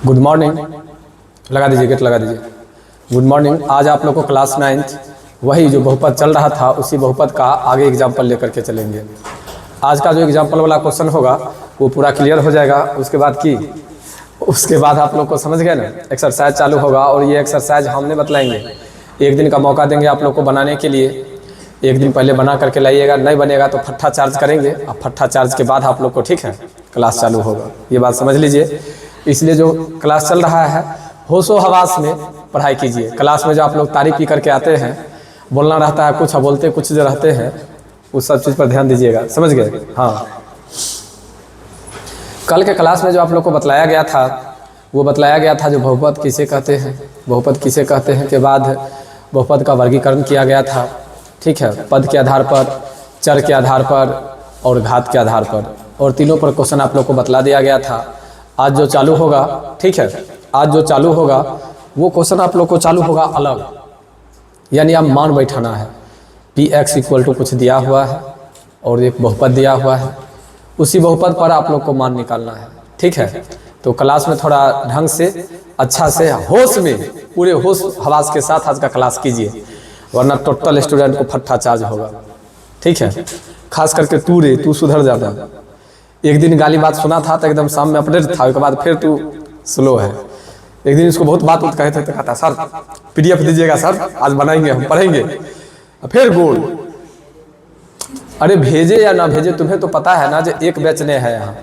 Good morning, लगा दीजिए, gate लगा दीजिए। Good morning. आज आप लोग को क्लास 9th वही जो बहुपद चल रहा था उसी बहुपद का आगे एग्जाम्पल लेकर के चलेंगे। आज का जो एग्जाम्पल वाला क्वेश्चन होगा वो पूरा क्लियर हो जाएगा। उसके बाद आप लोग को समझ गए ना, एक्सरसाइज चालू होगा और ये एक्सरसाइज हमने बतलाएंगे। एक दिन का मौका देंगे आप लोग को बनाने के लिए। एक दिन पहले बना करके लाइएगा, नहीं बनेगा तो फट्टा चार्ज करेंगे। अब फट्टा चार्ज के बाद आप लोग को, ठीक है, क्लास चालू होगा, ये बात समझ लीजिए। इसलिए जो क्लास चल रहा है होशो हवास में पढ़ाई कीजिए। क्लास में जो आप लोग तारीफ पी करके आते हैं, बोलना रहता है कुछ, बोलते कुछ जो रहते हैं, उस सब चीज़ पर ध्यान दीजिएगा। समझ गए? हाँ, कल के क्लास में जो आप लोग को बतलाया गया था वो बतलाया गया था जो बहुपद किसे कहते हैं, बहुपद किसे कहते हैं के बाद बहुपद का वर्गीकरण किया गया था। ठीक है, पद के आधार पर, चर के आधार पर और घात के आधार पर, और तीनों पर क्वेश्चन आप लोग को बतला दिया गया था। आज जो चालू होगा, ठीक है, आज जो चालू होगा वो क्वेश्चन आप लोग को चालू होगा अलग, यानी आप मान बैठाना है। px इक्वल टू कुछ दिया हुआ है और एक बहुपद दिया हुआ है, उसी बहुपद पर आप लोग को मान निकालना है। ठीक है, तो क्लास में थोड़ा ढंग से, अच्छा से, होश में, पूरे होश हवास के साथ आज का क्लास कीजिए, वरना टोटल स्टूडेंट को फट्टा चार्ज होगा। ठीक है, खास करके तू सुधर जाता। एक दिन गाली बात सुना था तो एकदम सामने अपडेट था, उसके बाद फिर तू स्लो है। एक दिन इसको बहुत बात कहे थे तो कहता सर PDF दीजिएगा सर, आज बनाएंगे, हम पढ़ेंगे। फिर गोल, अरे भेजे या ना भेजे तुम्हें तो पता है ना जो एक बैच ने है यहाँ।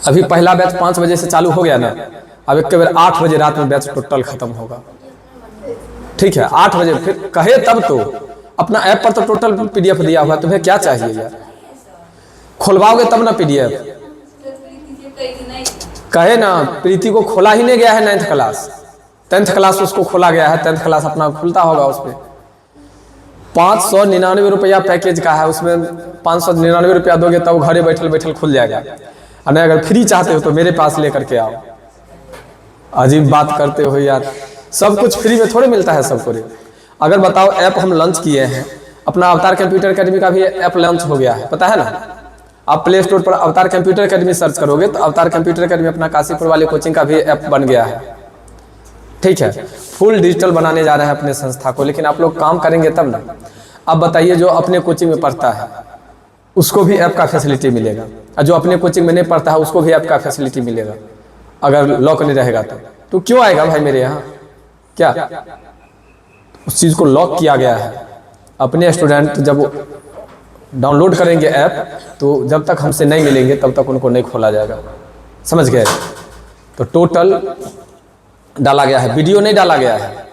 अभी पहला बैच 5 बजे से चालू हो गया ना, अब एक बार 8 बजे रात में बैच टोटल खत्म होगा। ठीक है, 8 बजे फिर कहे तब तो अपना ऐप पर तो टोटल PDF दिया हुआ, तुम्हें क्या चाहिए यार? खुलवाओगे तब ना PDF। कहे ना, प्रीति को खोला ही नहीं गया है 9th क्लास, 10th क्लास उसको खोला गया है। 10th क्लास अपना खुलता होगा, उसमें 599 रुपया पैकेज का है, उसमें 599 रुपया दोगे तब घरे बैठल बैठल खुल जाएगा। और नहीं अगर फ्री चाहते हो तो मेरे पास लेकर के आओ। अजीब बात करते हो यार, सब कुछ फ्री में थोड़े मिलता है सबको। अगर बताओ ऐप हम लॉन्च किए हैं, अपना अवतार कंप्यूटर एकेडमी का भी ऐप लॉन्च हो गया है, पता है ना? आप प्ले स्टोर पर अवतार कंप्यूटर एकेडमी सर्च करोगे तो अवतार कंप्यूटर एकेडमी अपना काशीपुर वाले कोचिंग का भी ऐप बन गया है। ठीक है, फुल डिजिटल बनाने जा रहे हैं अपने संस्था को, लेकिन आप लोग काम करेंगे तब ना। अब बताइए, जो अपने कोचिंग में पढ़ता है उसको भी ऐप का फैसिलिटी मिलेगा, और जो अपने कोचिंग में नहीं पढ़ता है उसको भी ऐप का फैसिलिटी मिलेगा। अगर लॉक नहीं रहेगा तो क्यों आएगा भाई मेरे यहाँ? क्या उस चीज़ को लॉक किया गया है? अपने स्टूडेंट जब डाउनलोड करेंगे ऐप तो जब तक हमसे नहीं मिलेंगे तब तक उनको नहीं खोला जाएगा। समझ गए? तो टोटल डाला गया है, वीडियो नहीं डाला गया है।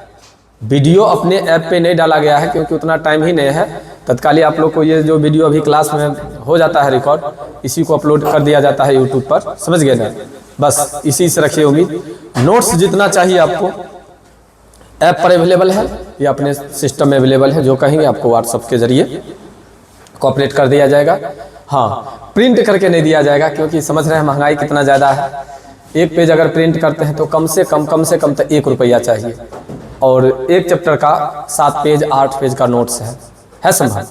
वीडियो अपने ऐप पे नहीं डाला गया है क्योंकि उतना टाइम ही नहीं है। तत्काली आप लोग को ये जो वीडियो अभी क्लास में हो जाता है रिकॉर्ड, इसी को अपलोड कर दिया जाता है यूट्यूब पर। समझ गए ना? बस इसी से रखिए उम्मीद। नोट्स जितना चाहिए आपको ऐप पर अवेलेबल है या अपने सिस्टम में अवेलेबल है, जो कहेंगे आपको व्हाट्सएप के जरिए कोऑपरेट कर दिया जाएगा। हाँ, प्रिंट करके नहीं दिया जाएगा क्योंकि समझ रहे हैं महंगाई कितना ज़्यादा है। एक पेज अगर प्रिंट करते हैं तो कम से कम तो 1 रुपया चाहिए, और एक चैप्टर का 7 पेज 8 पेज का नोट्स है संभव।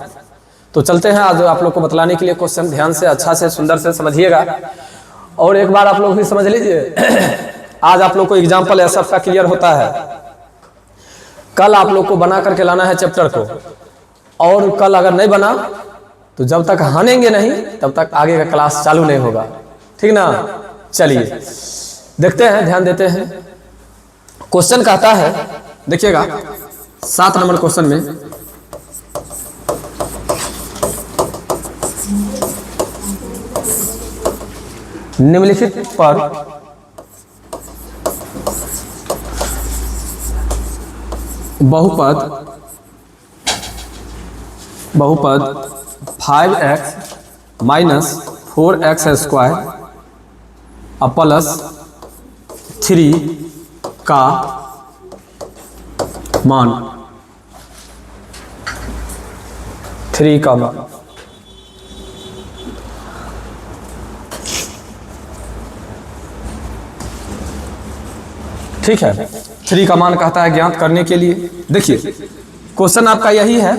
तो चलते हैं आज आप लोग को बतलाने के लिए क्वेश्चन। ध्यान से, अच्छा से, सुंदर से समझिएगा। और एक बार आप लोग भी समझ लीजिए, आज आप लोग को एग्जाम्पल ऐसा का क्लियर होता है। कल आप लोग को बना करके लाना है चैप्टर को, और कल अगर नहीं बना तो जब तक हानेंगे नहीं तब तक आगे का क्लास चालू नहीं होगा। ठीक ना? चलिए देखते हैं, ध्यान देते हैं। क्वेश्चन कहता है, देखिएगा 7 नंबर क्वेश्चन में, निम्नलिखित पर बहुपद 5x minus 4x square plus 3 का मान, 3 का मान। ठीक है, 3 का मान कहता है ज्ञात करने के लिए। देखिए क्वेश्चन आपका यही है,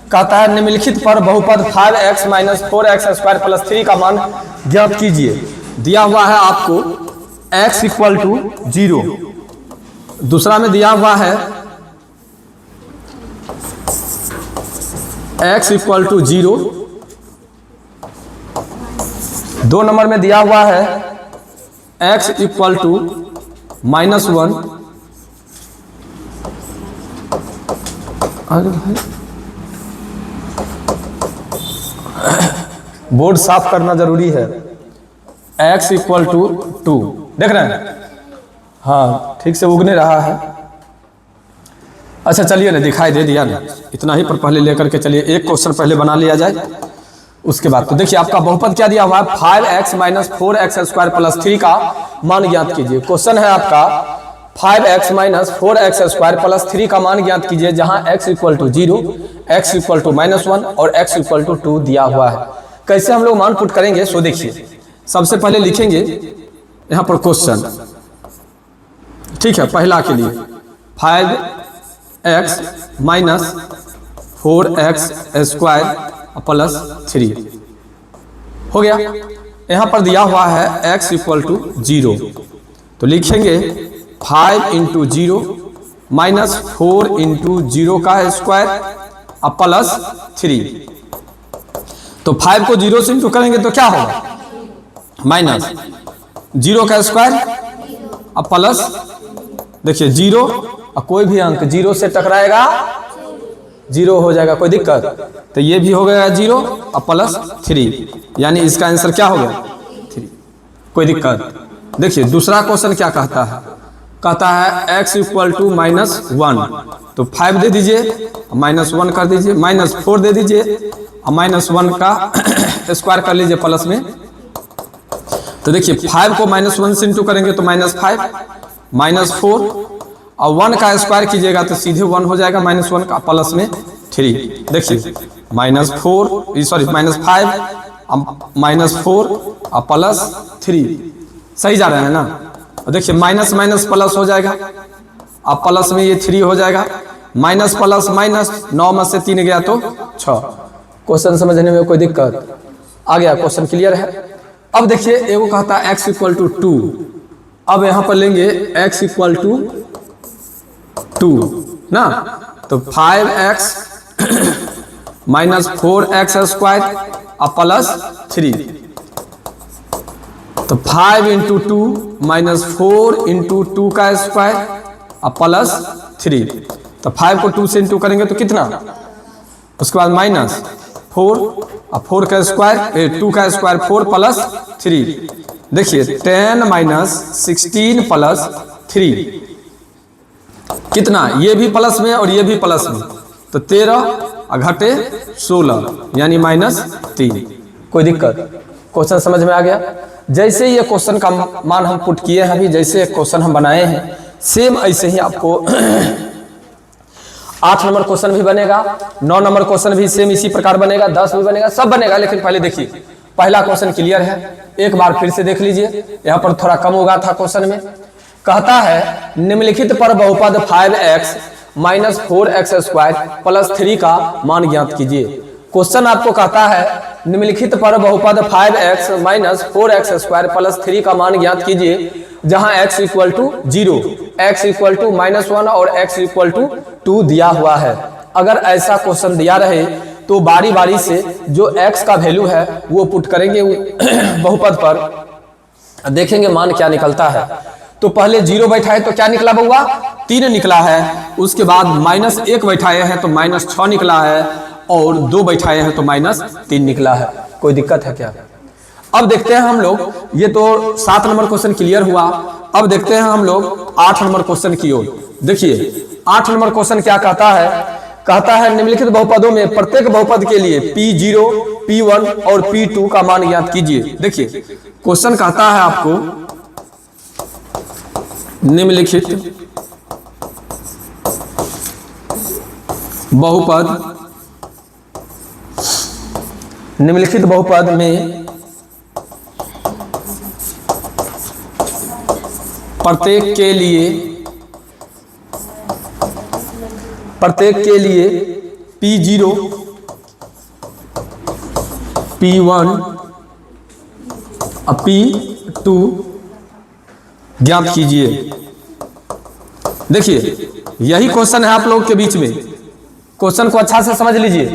कहता है निम्नलिखित पर बहुपद 5x minus 4x square plus 3 का मान ज्ञात कीजिए। दिया हुआ है आपको x इक्वल टू 0। दूसरा में दिया हुआ है x इक्वल टू 0। 2 नंबर में दिया हुआ है x इक्वल टू -1। बोर्ड साफ करना जरूरी है। x इक्वल टू 2 देख रहे हैं, हाँ ठीक से उग नहीं रहा है। अच्छा चलिए ना, दिखाई दे दिया ना, इतना ही पर पहले लेकर के चलिए, एक क्वेश्चन पहले बना लिया जाए, उसके बाद तो देखिए आपका बहुपद क्या दिया हुआ है, 5x minus 4x square plus 3 का मान ज्ञात कीजिए। क्वेश्चन है आपका 5x minus 4x square plus 3 का मान ज्ञात कीजिए, जहां x equal to 0, x equal to -1 और x इक्वल टू 2 दिया हुआ है। कैसे हम लोग मान पुट करेंगे सो देखिए। सबसे पहले लिखेंगे यहां पर क्वेश्चन, ठीक है, पहला के लिए 5x minus 4x square plus 3 हो गया। यहां पर दिया हुआ है x इक्वल टू 0, तो लिखेंगे 5 इंटू 0 माइनस 4 इंटू 0 का स्क्वायर अब प्लस 3। तो 5 को 0 से इंटू करेंगे तो क्या होगा, माइनस 0 का स्क्वायर अब प्लस, देखिए 0 और कोई भी अंक 0 से टकराएगा 0 हो जाएगा, कोई दिक्कत, तो ये भी हो गया 0 और प्लस 3, यानी इसका आंसर क्या हो गया 3, कोई दिक्कत। देखिए दूसरा क्वेश्चन क्या कहता है, कहता है x इक्वल टू -1, तो 5 दे दीजिए, -1 कर दीजिए, -4 दे दीजिए और -1 का स्क्वायर कर लीजिए प्लस में। तो देखिए 5 को -1 से इंटू करेंगे तो -5, -4 और 1 का स्क्वायर कीजिएगा तो सीधे 1 हो जाएगा, -1 का प्लस में 3। देखिए -4 सॉरी -5 -4 और प्लस 3, सही जा रहे हैं ना। और देखिए माइनस माइनस प्लस हो जाएगा, अब प्लस में ये 3 हो जाएगा, माइनस प्लस माइनस, 9 में से 3 गया तो 6। क्वेश्चन समझने में कोई दिक्कत आ गया, क्वेश्चन क्लियर है। अब देखिए एगो कहता है x इक्वल टू 2, अब यहां पर लेंगे x इक्वल टू 2 ना, तो 5x माइनस 4x स्क्वायर और प्लस 3, तो 5 इंटू 2 माइनस 4 इंटू 2 का स्क्वायर और प्लस 3, तो 5 को 2 से इंटू करेंगे तो कितना, उसके बाद -4 और 4 का स्क्वायर 2 का स्क्वायर 4 प्लस 3। देखिए 10 माइनस 16 प्लस 3 कितना, ये भी प्लस में और ये भी प्लस में, तो 13 और घटे 16 यानी -3। कोई दिक्कत, क्वेश्चन समझ में आ गया। जैसे ये क्वेश्चन का मान हम पुट किए हैं, अभी जैसे क्वेश्चन हम बनाए हैं सेम ऐसे ही आपको 8 नंबर क्वेश्चन भी बनेगा, 9 नंबर क्वेश्चन भी सेम इसी प्रकार बनेगा, 10 भी बनेगा, सब बनेगा। लेकिन पहले देखिए पहला क्वेश्चन क्लियर है, एक बार फिर से देख लीजिए, यहाँ पर थोड़ा कम होगा था क्वेश्चन में। कहता है निम्नलिखित पर बहुपद 5x minus 4x square plus 3 का मान ज्ञात कीजिए। क्वेश्चन आपको कहता है निम्नलिखित पर बहुपद 5x minus 4x square plus 3 का मान ज्ञात कीजिए, जहां x equal to 0, x equal to -1 और x इक्वल टू 2 दिया हुआ है। अगर ऐसा क्वेश्चन दिया रहे तो बारी बारी से जो x का वैल्यू है वो पुट करेंगे बहुपद पर, देखेंगे मान क्या निकलता है। तो पहले 0 बैठाए तो क्या निकला बउआ, 3 निकला है। उसके बाद -1 बैठाए हैं तो -6 निकला है, और 2 बैठाए हैं तो -3 निकला है। कोई दिक्कत है क्या। अब देखते हैं हम लोग, ये तो 7 नंबर क्वेश्चन क्लियर हुआ। अब देखते हैं हम लोग 8 नंबर क्वेश्चन की ओर। देखिए 8 नंबर क्वेश्चन क्या कहता है, कहता है निम्नलिखित बहुपदों में प्रत्येक बहुपद के लिए P0, P1 और P2 का मान ज्ञात कीजिए। देखिए क्वेश्चन कहता है आपको निम्नलिखित बहुपद में प्रत्येक के लिए P0, P1 और P2 ज्ञात कीजिए। देखिए यही क्वेश्चन है आप लोगों के बीच में, क्वेश्चन को अच्छा से समझ लीजिए।